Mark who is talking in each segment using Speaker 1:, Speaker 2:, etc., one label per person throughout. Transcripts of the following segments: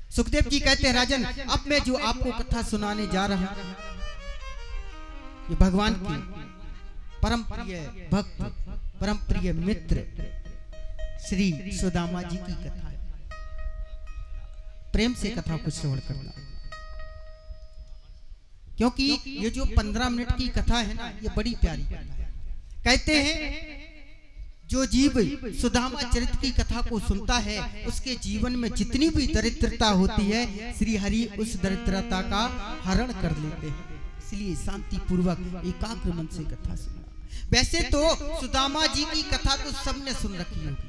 Speaker 1: सुखदेव जी कहते हैं राजन, अब मैं जो आपको कथा सुनाने जा रहा हूं ये भगवान की परम प्रिय भक्त, परम प्रिय मित्र श्री सुदामा जी की कथा है। प्रेम से कथा को श्रवण करना, क्योंकि ये जो 15 मिनट की कथा है ना, ये बड़ी प्यारी कथा है। कहते हैं जो जीव सुदामा चरित्र की कथा को सुनता है उसके जीवन में जितनी भी दरिद्रता होती है श्री हरि उस दरिद्रता का हरण कर लेते हैं। इसलिए शांति पूर्वक एकाग्र मन से कथा सुनना। वैसे तो सुदामा जी की कथा तो सबने सुन रखी होगी।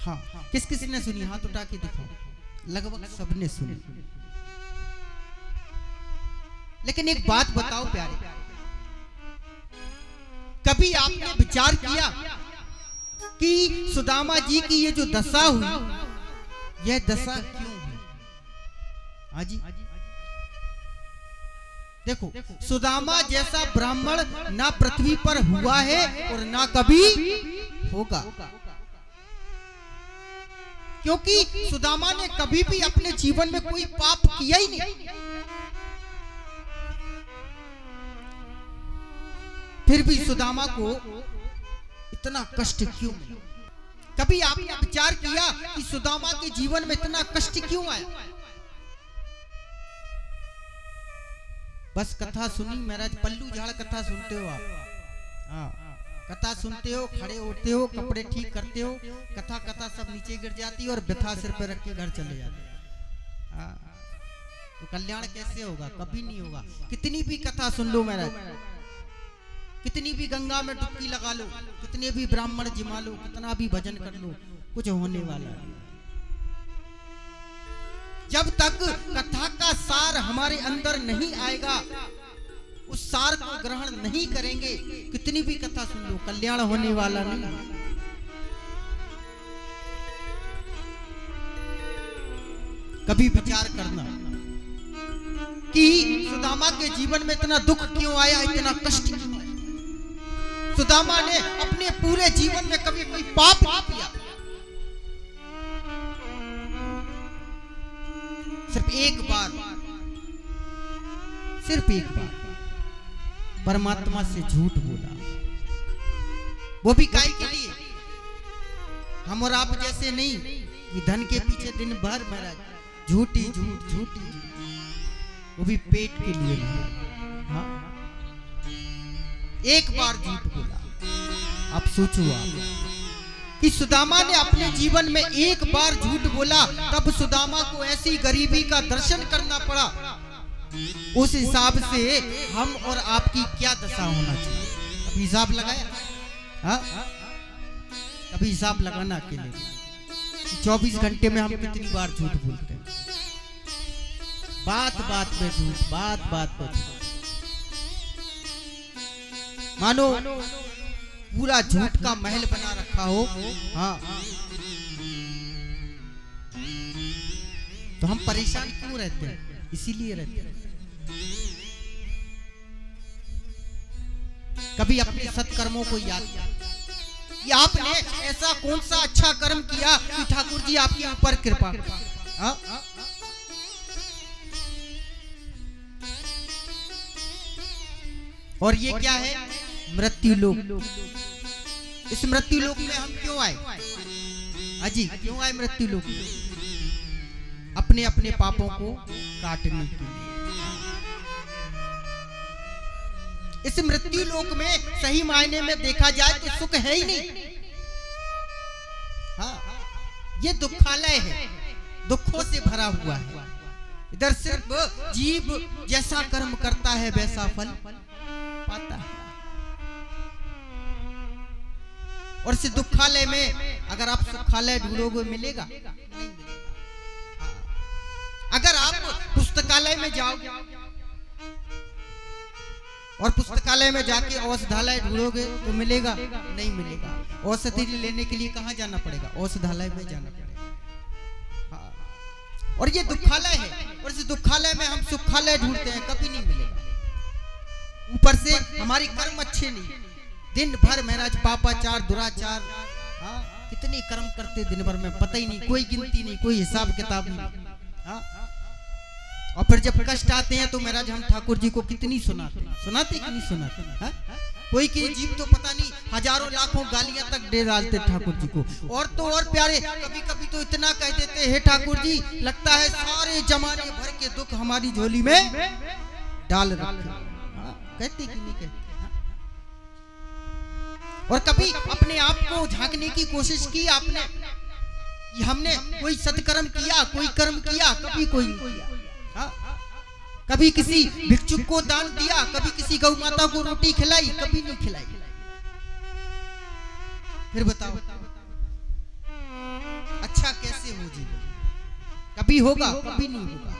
Speaker 1: हाँ, किस किस ने सुनी? हाथ उठा के दिखाओ। लगभग सबने सुनी। लेकिन एक बात बताओ प्यारे, कभी आपने विचार किया कि सुदामा जी की ये जो दशा हुई, यह दशा क्यों हुई? हाजी देखो, सुदामा जैसा ब्राह्मण ना पृथ्वी पर हुआ है और ना कभी होगा, क्योंकि सुदामा ने कभी भी अपने जीवन में कोई पाप किया ही नहीं। फिर भी सुदामा को इतना कष्ट क्यों? कभी आपने विचार किया कि सुदामा के जीवन में इतना कष्ट क्यों आया? बस कथा सुनी महाराज, पल्लू झाड़ कथा सुनते हो आप। हाँ, कथा सुनते हो, खड़े होते हो, कपड़े ठीक करते हो, कथा कथा सब नीचे गिर जाती है और व्यथा सिर पे रख के घर चले जाते। हाँ, तो कल्याण कैसे होगा? कभी नहीं होगा। कितनी भी कथा सुन लो महाराज, कितनी भी गंगा में डुबकी लगा लो, कितने भी ब्राह्मण जिमा लो, कितना भी भजन कर लो, कुछ होने वाला नहीं। जब तक कथा का सार हमारे अंदर नहीं आएगा, उस सार को ग्रहण नहीं करेंगे, कितनी भी कथा सुन लो, कल्याण होने वाला नहीं। कभी विचार करना कि सुदामा के जीवन में इतना दुख क्यों आया, इतना कष्ट क्यों आया? सुदामा ने अपने पूरे जीवन में कभी कोई पाप नहीं किया। सिर्फ एक बार परमात्मा से झूठ बोला, वो भी काय के लिए? हम और आप जैसे नहीं कि धन के पीछे दिन भर महाराज झूठी झूठ, वो भी पेट के लिए नहीं। हाँ, एक बार झूठ बोला। अब सोचो आप कि सुदामा ने अपने जीवन में एक बार झूठ बोला, तब सुदामा को ऐसी गरीबी का दर्शन करना पड़ा। उस हिसाब से हम और आपकी क्या दशा होना चाहिए? कभी हिसाब लगाया? हाँ, कभी हिसाब लगाना अकेले 24 घंटे में हम कितनी बार झूठ बोलते हैं? बात बात में झूठ, बात बात में झूठ। मानो पूरा झूठ का महल बना रखा हो। हाँ, तो हम परेशान क्यों रहते हैं? इसीलिए रहते हैं। कभी अपने सत्कर्मों को याद कि आपने ऐसा कौन सा अच्छा कर्म किया कि ठाकुर जी आपके ऊपर कृपा। हाँ? और ये क्या है? मृत्यु लोक। इस मृत्यु लोक में हम क्यों आए? अजी क्यों आए मृत्यु लोक? अपने अपने पापों को काटने के लिए। इस मृत्यु लोक में सही मायने में देखा जाए तो सुख है ही नहीं। हाँ, ये दुखालय है, दुखों से भरा हुआ है। इधर सिर्फ जीव जैसा कर्म करता है वैसा फल पाता है। और इस दुखालय में अगर आप सुखालय ढूंढोगे मिलेगा? नहीं मिलेगा। अगर आप पुस्तकालय में जाओगे और पुस्तकालय में जाके औषधालय ढूंढोगे तो मिलेगा? नहीं मिलेगा। औषधि लेने के लिए कहाँ जाना पड़ेगा? औषधालय में जाना पड़ेगा। हाँ। और ये दुखालय है, और इस दुखालय में हम सुखालय ढूंढते हैं, कभी नहीं मिलेगा। ऊपर से हमारे कर्म अच्छे नहीं, दिन भर महाराज पापाचार दुराचार। हाँ, कितने कर्म करते दिन भर में पता ही नहीं, कोई गिनती नहीं, कोई हिसाब किताब नहीं। हाँ? और फिर जब कष्ट आते हैं तो महाराज हम ठाकुर जी को कितनी सुनाते कि नहीं सुनाते? हाँ? कोई की जीव तो पता नहीं हजारों लाखों गालियां तक दे डालते ठाकुर जी को। और तो और प्यारे, कभी कभी तो इतना कह देते हैं ठाकुर जी लगता है सारे जमाने भर के दुख हमारी झोली में डाल रखे। कहते कि नहीं कहते? और कभी अपने आप को झांकने की कोशिश की आपने, हमने कोई सत्कर्म किया, कोई कर्म किया? कभी कोई नहीं किया। हाँ? कभी किसी भिक्षुक को दान दिया, कभी किसी गौ माता को रोटी खिलाई? कभी नहीं खिलाई। फिर बताओ अच्छा कैसे हो जीवन? कभी होगा? कभी नहीं होगा।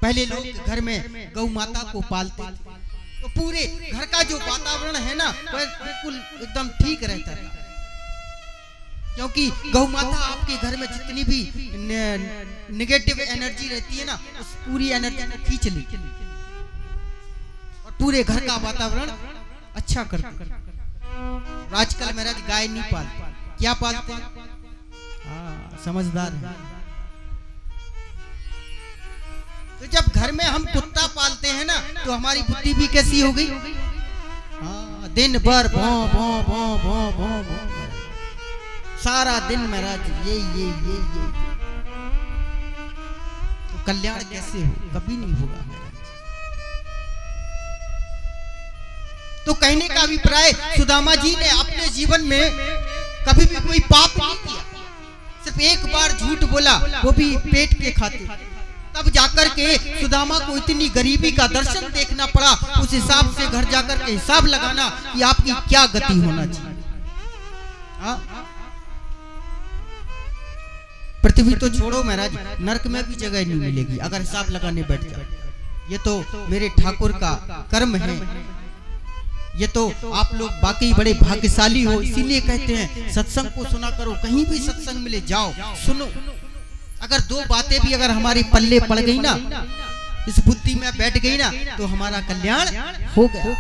Speaker 1: पहले लोग घर में गौ माता को पालते थे तो पूरे घर का जो वातावरण है ना बिल्कुल एकदम ठीक रहता था, क्योंकि गौ माता आपके घर में जितनी भी नेगेटिव एनर्जी रहती है ना उस पूरी एनर्जी को खींच ली और पूरे घर का वातावरण अच्छा करती। आजकल महाराज गाय नहीं पालते, क्या पालते? समझदार है। तो जब घर में हम कुत्ता पालते हैं ना तो हमारी बुद्धि भी कैसी हो गई? दिन भर भौं भौं भौं भौं भौं भौं सारा दिन महाराज ये तो कल्याण कैसे हो? कभी नहीं होगा महाराज। तो कहने का अभिप्राय सुदामा जी ने अपने जीवन में कभी भी कोई पाप नहीं किया, सिर्फ एक बार झूठ बोला, वो भी पेट के खातिर। तब जाकर के सुदामा को इतनी गरीबी का दर्शन देखना पड़ा। उस हिसाब से घर जाकर के हिसाब लगाना कि आपकी क्या गति होना चाहिए। पृथ्वी तो छोड़ो महाराज, नरक में भी जगह नहीं मिलेगी अगर हिसाब लगाने बैठ जाए। ये तो मेरे ठाकुर का कर्म है। ये तो आप लोग बाकी बड़े भाग्यशाली हो, इसीलिए कहते हैं सत्संग को सुना करो। कहीं भी सत्संग मिले जाओ सुनो। अगर दो बातें भी अगर हमारी पल्ले पड़ गई ना, इस बुद्धि में बैठ गई ना, तो हमारा कल्याण हो गया।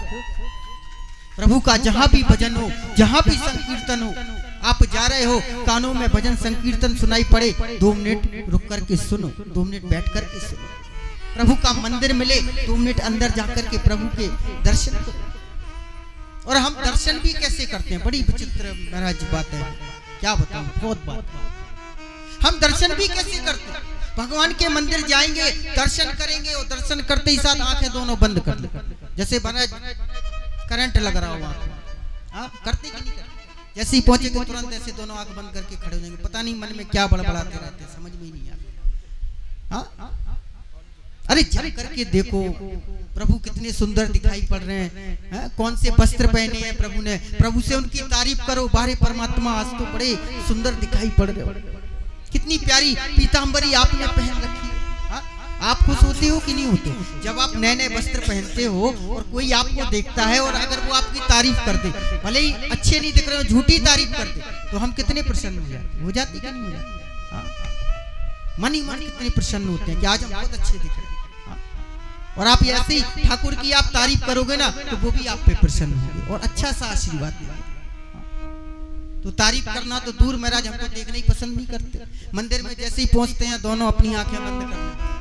Speaker 1: प्रभु का जहां भी भजन हो, जहां भी संकीर्तन हो, आप जा रहे हो कानों में भजन संकीर्तन सुनाई पड़े, 2 मिनट रुक करके सुनो, 2 मिनट बैठ करके सुनो। प्रभु का मंदिर मिले, 2 मिनट अंदर जाकर के प्रभु के दर्शन करो। और हम दर्शन भी कैसे करते हैं? बड़ी विचित्र महाराज बात है, क्या बताऊं, बहुत बात। हम दर्शन भी कैसे करते हैं? भगवान के मंदिर जाएंगे, दर्शन करेंगे और दर्शन करते ही साथ आंखें दोनों बंद कर ले, जैसे महाराज करंट लग रहा हो। करते कि नहीं करते? जैसे ही पहुंचेंगे तुरंत ऐसे दोनों आंख बंद करके खड़े हो जाएंगे। पता नहीं मन में क्या बड़बड़ाते रहते हैं, समझ में ही नहीं आता। अरे जब करके देखो प्रभु कितने सुंदर दिखाई पड़ रहे हैं। कौन से वस्त्र पहने हैं प्रभु ने, प्रभु से उनकी तारीफ करो। बाहरे परमात्मा आज तो बड़े सुंदर दिखाई पड़ रहे हो। कितनी प्यारी पीतांबरी आपने पहन रखी है। आप खुश होते हो कि नहीं होते? जब आप नए नए वस्त्र पहनते हो और कोई आपको देखता है और अगर वो आपकी तारीफ कर दे, भले ही अच्छे नहीं दिख रहे हो, झूठी तारीफ कर दे, तो हम कितने प्रसन्न हो जाते कि नहीं हो जाते? मन ही मन कितने प्रसन्न होते हैं कि आज हम बहुत अच्छे दिख रहे हैं। और आप ऐसे ही ठाकुर की आप तारीफ करोगे ना तो वो भी आप पे प्रसन्न होंगे और अच्छा सा आशीर्वाद देंगे। तो तारीफ करना तो दूर महाराज, हमको देखना ही पसंद नहीं करते। मंदिर में जैसे ही पहुंचते हैं दोनों अपनी आंखें बंद कर लेते हैं।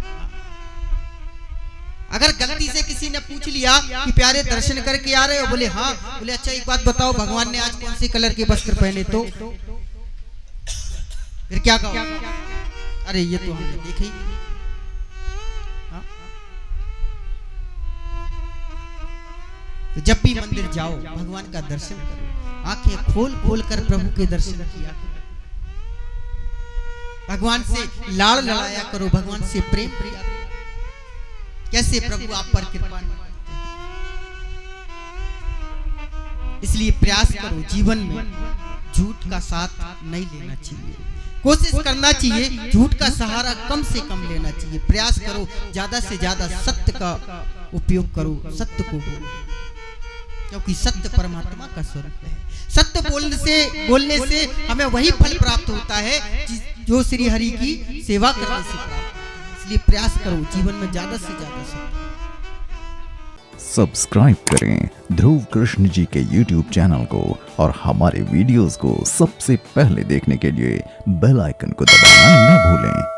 Speaker 1: अगर गलती से किसी ने पूछ लिया कि प्यारे दर्शन करके आ रहे हो, बोले हाँ, बोले अच्छा एक बात बताओ भगवान ने आज कौन से कलर के वस्त्र पहने? तो फिर क्या कहो? अरे ये तो हमने देखा ही नहीं। तो जब भी मंदिर जाओ भगवान का दर्शन करो, आंखें खोल खोल कर प्रभु के दर्शन किया करो। भगवान से लाड़ लड़ाया करो, भगवान से प्रेम किया करो। कैसे प्रभु आप पर कृपा नहीं करते। इसलिए प्रयास करो, जीवन में झूठ का साथ नहीं लेना चाहिए। कोशिश करना चाहिए झूठ का सहारा कम से कम लेना चाहिए। प्रयास करो ज्यादा से ज्यादा सत्य का उपयोग करो, सत्य को बोलो, क्योंकि सत्य परमात्मा का स्वरूप है। सत्य बोलने से हमें वही फल प्राप्त होता है जो श्री हरि की सेवा करने से प्राप्त होता है। इसलिए प्रयास करो जीवन में ज्यादा से ज्यादा सत्य।
Speaker 2: सब्सक्राइब करें ध्रुव कृष्ण जी के YouTube चैनल को और हमारे वीडियोस को सबसे पहले देखने के लिए बेल आइकन को दबाना न भूलें।